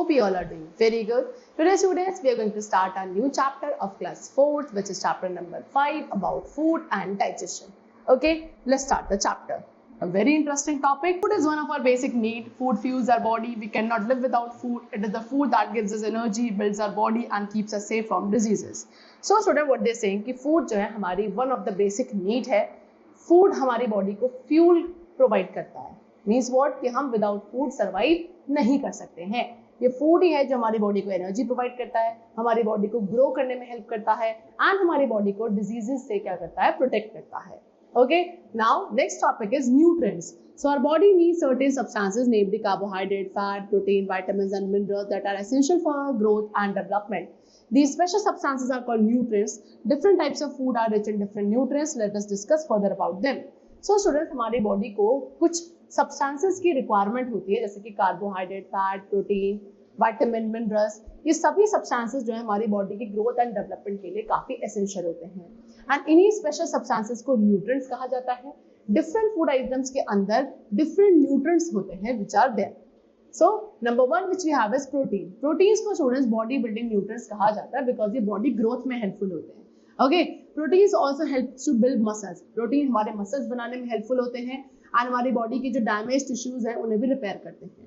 Hope you all are doing very good. Today students, we are going to start a new chapter of class 4th, which is chapter number 5 about food and digestion. Okay, let's start the chapter. A very interesting topic. Food is one of our basic needs. Food fuels our body. We cannot live without food. It is the food that gives us energy, builds our body and keeps us safe from diseases. So student, what they saying कि food जो है हमारी one of the basic need है. Food हमारी body को fuel provide करता है. Means what कि हम without food survive नहीं कर सकते हैं. ये फूड ही है जो हमारी बॉडी को एनर्जी प्रोवाइड करता है, हमारी बॉडी को ग्रो करने में हेल्प करता है एंड हमारी बॉडी को डिजीजेस से क्या करता है, प्रोटेक्ट करता है. Okay, now next topic is nutrients. So our body needs certain substances, namely carbohydrate, fat, protein, vitamins and minerals that are essential for our growth and development. These special substances are called nutrients. Different types of food are rich in different nutrients. Let us discuss further about them. So students, हमारी body को कुछ substances की requirement होती है, जैसे कि carbohydrate, fat, protein, vitamin, minerals. ये सभी सब्सटेंसेस जो है हमारी बॉडी की ग्रोथ एंड डेवलपमेंट के लिए काफी एसेंशियल होते हैं एंड इन्हीं स्पेशल सब्सटेंसेस को न्यूट्रिएंट्स कहा जाता है. डिफरेंट फूड आइटम्स के अंदर डिफरेंट न्यूट्रिएंट्स होते हैं which are there. So number 1 which we have is protein. Proteins को स्टूडेंट्स बॉडी बिल्डिंग न्यूट्रिएंट्स कहा जाता है बिकॉज ये बॉडी ग्रोथ में हेल्पफुल होते हैं. Okay, proteins also helps to build muscles. Protein हमारे मसल्स बनाने में हेल्पफुल होते हैं एंड हमारी बॉडी की जो डैमेज टिश्यूज है उन्हें भी रिपेयर करते हैं.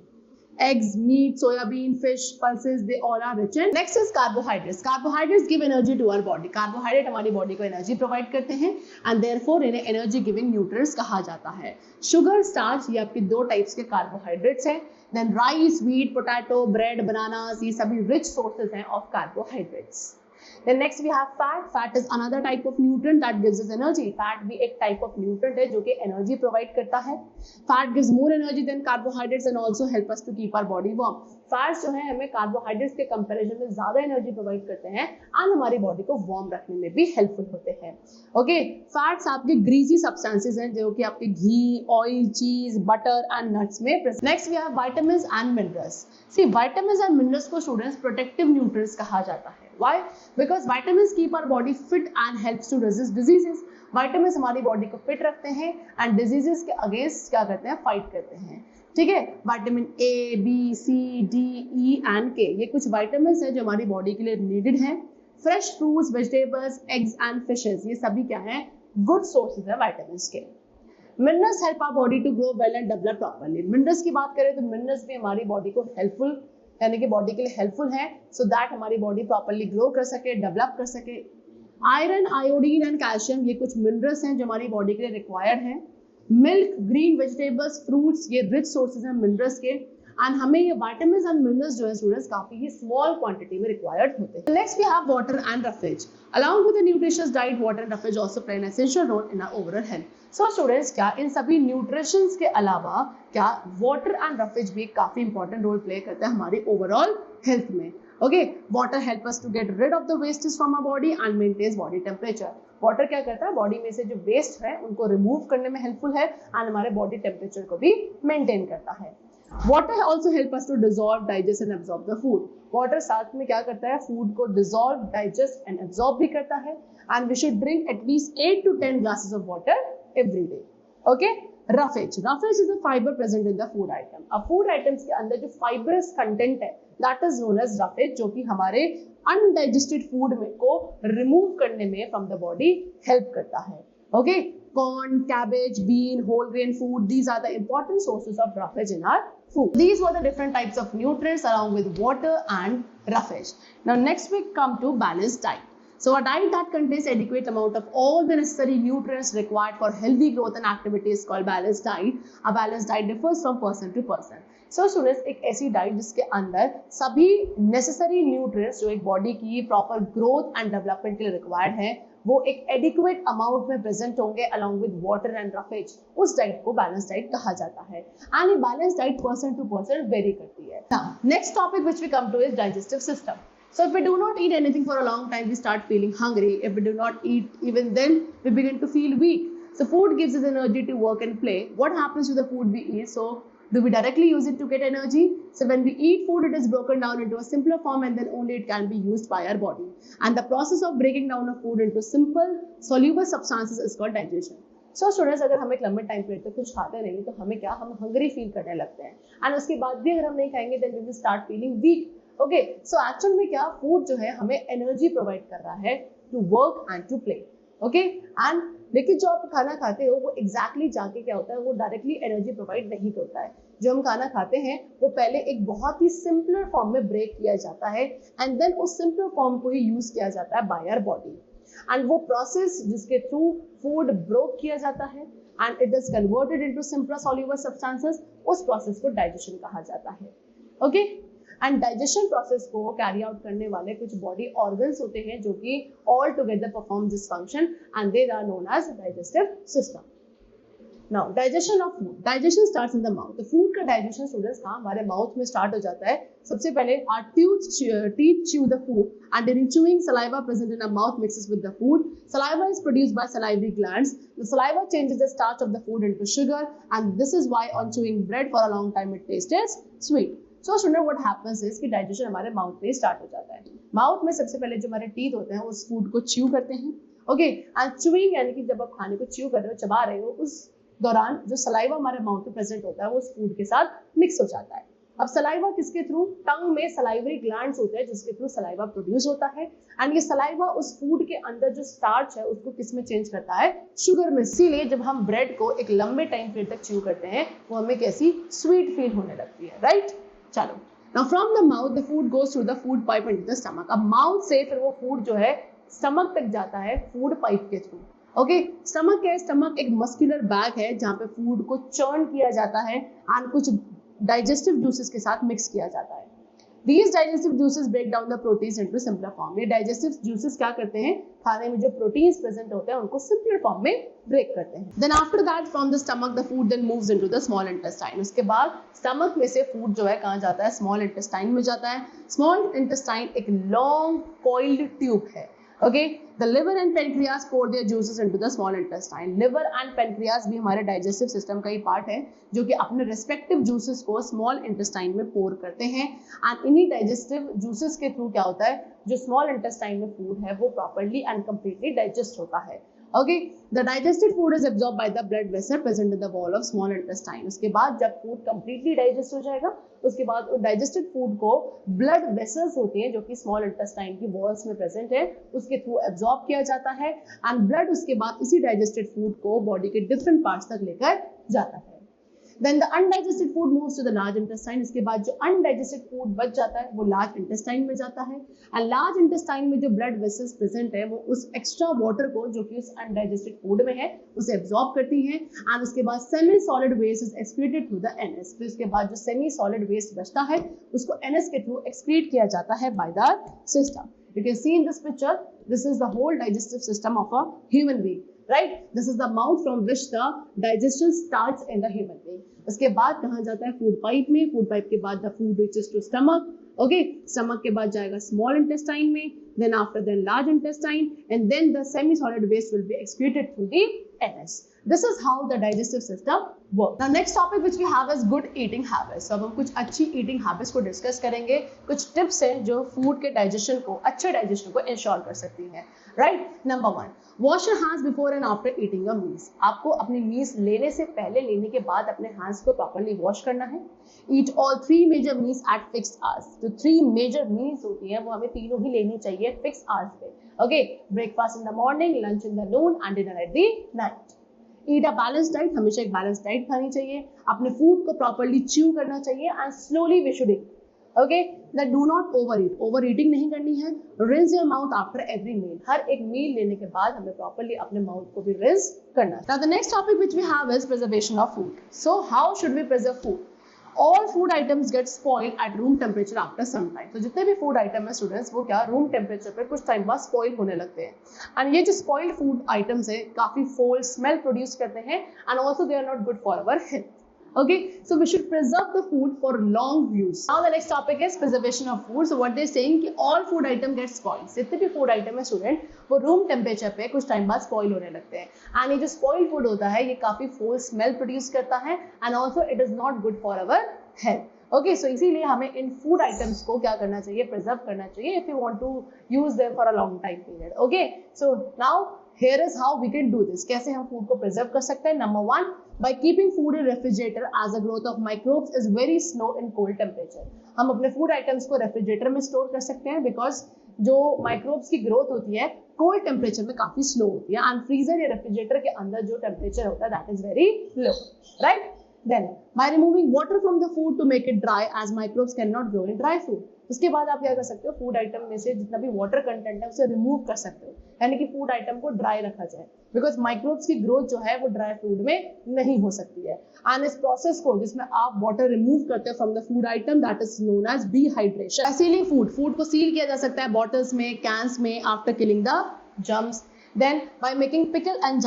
Eggs, meat, soybean, fish, pulses, they all are rich in. Next is carbohydrates. Carbohydrates give energy to our body. Carbohydrate हमारी बॉडी को एनर्जी प्रोवाइड करते हैं and therefore इन्हें एनर्जी गिविंग न्यूट्रिएंट्स कहा जाता है. शुगर, स्टार्च, ये आपके दो टाइप्स के कार्बोहाइड्रेट्स हैं. Then rice, wheat, potato, bread, bananas, ये सभी रिच सोर्सेज हैं of carbohydrates. Then next we have fat. Fat is another type of nutrient that gives us energy. Fat भी एक type of nutrient है जो कि energy provide करता है. Fat gives more energy than carbohydrates and also help us to keep our body warm. Fats जो है हमें carbohydrates के comparison में ज़्यादा energy provide करते हैं and हमारी body को warm रखने में भी helpful होते हैं. Okay, fats आपके greasy substances हैं जो कि आपके घी, oil, cheese, butter and nuts में present. Next we have vitamins and minerals. See, vitamins and minerals को students protective nutrients कहा जाता है. Why? Because vitamins keep our body fit and helps to resist diseases. Vitamins हमारी body को fit रखते हैं and diseases के against क्या करते हैं, फाइट करते हैं. ठीक है, vitamin A, B, C, D, E and K, ये कुछ विटामिन्स हैं जो हमारी बॉडी के लिए नीडेड हैं. Fresh fruits, vegetables, eggs and fishes, ये सभी क्या हैं, गुड सोर्सेज है विटामिन्स के. Minerals help our body to grow well and develop properly. Minerals की बात करें तो मिनरल्स भी हमारी बॉडी को हेल्पफुल यानी कि बॉडी के लिए हेल्पफुल है सो दैट हमारी बॉडी प्रॉपर्ली ग्रो कर सके, डेवलप कर सके. आयरन, आयोडीन एंड कैल्शियम, ये कुछ मिनरल्स हैं जो हमारी बॉडी के लिए रिक्वायर्ड हैं. मिल्क, ग्रीन वेजिटेबल्स, फ्रूट्स, ये रिच सोर्सेज हैं मिनरल्स के एंड हमें ये विटामिन्स एंड मिनरल्स जो है स्टूडेंट्स काफी ही स्मॉल क्वांटिटी में रिक्वायर्ड होते हैं. Next we have water and roughage. Along with the nutritious diet, water and roughage also play an essential role in our overall health. So students, क्या इन सभी न्यूट्रिशंस के अलावा क्या वाटर एंड रफेज भी काफी इंपॉर्टेंट रोल प्ले करता है हमारी ओवरऑल हेल्थ में. Okay, water help us to get rid of the wastage from our body and maintains body temperature. Water क्या करता है, बॉडी में से जो वेस्ट है उनको रिमूव करने में हेल्पफुल है एंड हमारे बॉडी टेम्परेचर को भी मेंटेन करता है. Water also help us to dissolve, digest and absorb the food. Water साथ में क्या करता है, फूड को डिसॉल्व, डाइजेस्ट एंड एब्जॉर्ब भी करता है and we should drink at least 8 to 10 glasses of water every day. Okay, roughage. Roughage is a fiber present in the food item. अब food items के अंदर जो fibrous content है that is known as roughage, जो कि हमारे undigested food में को remove करने में from the body help करता है. Okay, corn, cabbage, bean, whole grain food, these are the important sources of roughage in our food. These were the different types of nutrients along with water and roughage. Now next we come to balanced diet. So a diet that contains adequate amount of all the necessary nutrients required for healthy growth and activity is called balanced diet. A balanced diet differs from person to person. So students, एक ऐसी diet जिसके अंदर सभी necessary nutrients जो एक body की proper growth and development के लिए रिक्वायर्ड है वो एक एडिक्वेट अमाउंट में प्रेजेंट होंगे along with water and roughage, उस डाइट को बैलेंस डाइट कहा जाता है एंड ये balance diet person to person vary करती है. Next topic which we come to is digestive system. So if we do not eat anything for a long time, we start feeling hungry. If we do not eat, even then we begin to feel weak. So food gives us energy to work and play. What happens to the food we eat? So do we directly use it to get energy? So when we eat food, it is broken down into a simpler form and then only it can be used by our body. And the process of breaking down of food into simple, soluble substances is called digestion. So students, अगर हम एक लंबे time period तक कुछ खाते नहीं तो हमें क्या, हम हंग्री फील करने लगते हैं, एंड उसके बाद भी अगर हम नहीं खाएंगे then we will start feeling weak. Okay, so actual में क्या, फूड जो है हमें एनर्जी प्रोवाइड कर रहा है to work and to play. Okay, and लेकिन जो आप खाना खाते हो वो एग्जैक्टली जाके क्या होता है, वो डायरेक्टली एनर्जी प्रोवाइड नहीं करता है। जो हम खाना खाते हैं वो पहले एक बहुत ही सिंपलर फॉर्म में ब्रेक किया जाता है एंड देन उस सिंपलर फॉर्म को ही यूज किया जाता है बाय आवर बॉडी, एंड वो प्रोसेस जिसके थ्रू फूड ब्रोक किया जाता है and it is converted into simpler soluble substances, उस प्रोसेस को डाइजेशन कहा जाता है। ओके, एंड डाइजेशन प्रोसेस को कैरी आउट करने वाले कुछ बॉडी ऑर्गन्स होते हैं जो कि all together perform this function and they are known as digestive system. Now, digestion of food. Digestion starts in the mouth. तो food का digestion students कहाँ, हमारे mouth में start हो जाता है। सबसे पहले our teeth chew the food, and during chewing, saliva present in our mouth mixes with the food. Saliva is produced by salivary glands. The saliva changes the starch of the food into sugar, and this is why on chewing bread for a long time it tastes sweet. So student, what happens is कि digestion हमारे mouth में start हो जाता है। Mouth में सबसे पहले जो हमारे teeth होते हैं उस food को chew करते हैं। Okay, and chewing यानी कि जब आप खाने को chew कर रहे हो, चबा रहे हो, उस दौरान जो सलाइवा हमारे माउथ में प्रेजेंट होता है वो उस फूड के साथ मिक्स हो जाता है। अब सलाइवा किसके थ्रू, टंग में सलाइवरी ग्लैंड्स होते हैं जिसके थ्रू सलाइवा प्रोड्यूस होता है, एंड ये सलाइवा उस फूड के अंदर जो स्टार्च है उसको किस में चेंज करता है, शुगर में। इसीलिए जब हम ब्रेड को एक लंबे टाइम पीरियड तक च्यू करते हैं वो हमें कैसी, स्वीट फील होने लगती है, राइट। चलो, now from the mouth the food goes through the food pipe into the stomach. अब माउथ से फिर वो फूड जो है स्टमक तक जाता है फूड पाइप के थ्रू। ओके, स्टमक क्या है, स्टमक एक मस्कुलर बैग है जहाँ पे फूड को चर्न किया जाता है एंड कुछ डाइजेस्टिव जूसेस के साथ मिक्स किया जाता है। These digestive juices break down the proteins into simpler form. ये digestive juices क्या करते हैं, खाने में जो प्रोटीन्स प्रेजेंट होते हैं उनको सिंपलर फॉर्म में ब्रेक करते हैं। Then after that from the stomach the food then moves into the small intestine. उसके बाद स्टमक में से फूड जो है कहाँ जाता है, स्मॉल इंटेस्टाइन में जाता है। स्मॉल इंटेस्टाइन एक लॉन्ग कॉइल्ड ट्यूब है। Okay, the liver and pancreas pour their juices into the small intestine. Liver and pancreas भी हमारे digestive system का ही पार्ट है जो कि अपने respective juices को small intestine में pour करते हैं, and इन्हीं digestive juices के थ्रू क्या होता है, जो small intestine में food है वो properly and completely digest होता है। Okay, the digested food is absorbed by the blood vessel present in the wall of small intestine. उसके बाद जब food completely digest हो जाएगा उसके बाद digested food को blood vessels होती हैं जो कि small intestine की walls में present है उसके थ्रू absorb किया जाता है, and blood उसके बाद इसी digested food को body के different parts तक लेकर जाता है। Then the undigested food moves to the large intestine. इसके बाद जो undigested food बच जाता है वो large intestine में जाता है, and large intestine में जो blood vessels present है वो उस extra water को जो कि उस undigested food में है उसे absorb करती हैं, and उसके बाद semi solid waste is excreted through the anus. फिर उसके बाद जो semi solid waste बचता है उसको anus के through excrete किया जाता है by the system. You can see in this picture, this is the whole digestive system of a human being. Right? This is the mouth from which the digestion starts in the human being. उसके बाद कहाँ जाता है, food pipe में। Food pipe के बाद the food reaches to stomach. Okay, stomach के बाद जाएगा small intestine में, then after then large intestine, and then the semi-solid waste will be excreted through the anus. This is how the digestive system works. Now next topic which we have is good eating habits. So अब हम कुछ अच्छी eating habits को discuss करेंगे। कुछ tips हैं जो food के digestion को, अच्छे digestion को ensure कर सकती हैं। Right? Number 1, wash your hands before and after eating your meals. आपको अपनी meals लेने से पहले, लेने के बाद अपने hands को properly wash करना है। Eat all 3 major meals at fixed hours. जो 3 major meals होती हैं वो हमें तीनों ही लेनी चाहिए fixed hours पे। Okay, breakfast in the morning, lunch in the noon and dinner at the night. Eat a balanced diet. हमेशा एक balanced diet खानी चाहिए। अपने food को properly chew करना चाहिए and slowly we should eat. Okay, that do not overeat. Overeating नहीं करनी है। Rinse your mouth after every meal. हर एक meal लेने के बाद हमें properly अपने mouth को भी rinse करना है। Now the next topic which we have is preservation of food. So how should we preserve food? All food items get spoiled at room temperature after some time. तो जितने भी food item है students वो क्या, room temperature पे कुछ time बाद spoil होने लगते हैं, and ये जो spoiled food items है काफी foul smell produce करते हैं and also they are not good for our health. Okay, so we should preserve the food for long use. Now the next topic is preservation of food. So what they are saying कि all food item get spoiled. जितने भी food item है student वो room temperature पे कुछ time बाद spoil होने लगते हैं, and ये जो spoiled food होता है ये काफी foul smell produce करता है and also it is not good for our health. Okay, so इसीलिए हमें इन food items को क्या करना चाहिए, preserve करना चाहिए if you want to use them for a long time period. Okay, so now Here is how we can do this. कैसे हम फूड को प्रिजर्व कर सकते हैं? Number 1, by keeping food in refrigerator as the growth of microbes is very slow in cold temperature. हम अपने food items को refrigerator में स्टोर कर सकते हैं बिकॉज जो माइक्रोब्स की ग्रोथ होती है कोल्ड टेम्परेचर में काफी स्लो होती है एंड फ्रीजर या रेफ्रिजरेटर के अंदर जो टेम्परेचर होता है that is very low, right? Then by removing water from the food to make it dry as microbes cannot grow in dry food. उसके बाद आप क्या कर सकते हो? फूड आइटम में से जितना भी वाटर कंटेंट है उसे रिमूव कर सकते हो, यानी कि फूड आइटम को ड्राई रखा जाए बिकॉज माइक्रोब्स की ग्रोथ जो है वो ड्राई फूड में नहीं हो सकती है। एंड इस प्रोसेस को जिसमें आप वाटर रिमूव करते हो from the food item that is known as dehydration. Sealing food को सील किया जा सकता है बॉटल्स में, कैंस में after killing the germs. Then by making pickle and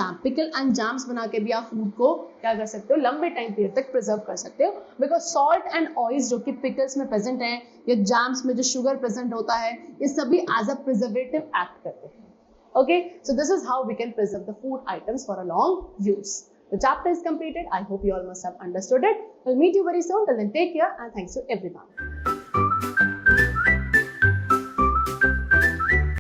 jams बना के भी आप फूड को क्या कर सकते हो? लंबे टाइम पीरियड तक प्रिजर्व कर सकते हो बिकॉज सॉल्ट एंड ऑयल्स जो कि पिकल्स में प्रेजेंट है या जैम्स में जो शुगर प्रेजेंट होता है ये सभी एज अ प्रिजर्वेटिव एक्ट करते हैं। Okay, so this is how we can preserve the food items for a long use. The chapter is completed. I hope you all must have understood it. We'll meet you very soon. Till then, take care and thanks to everyone.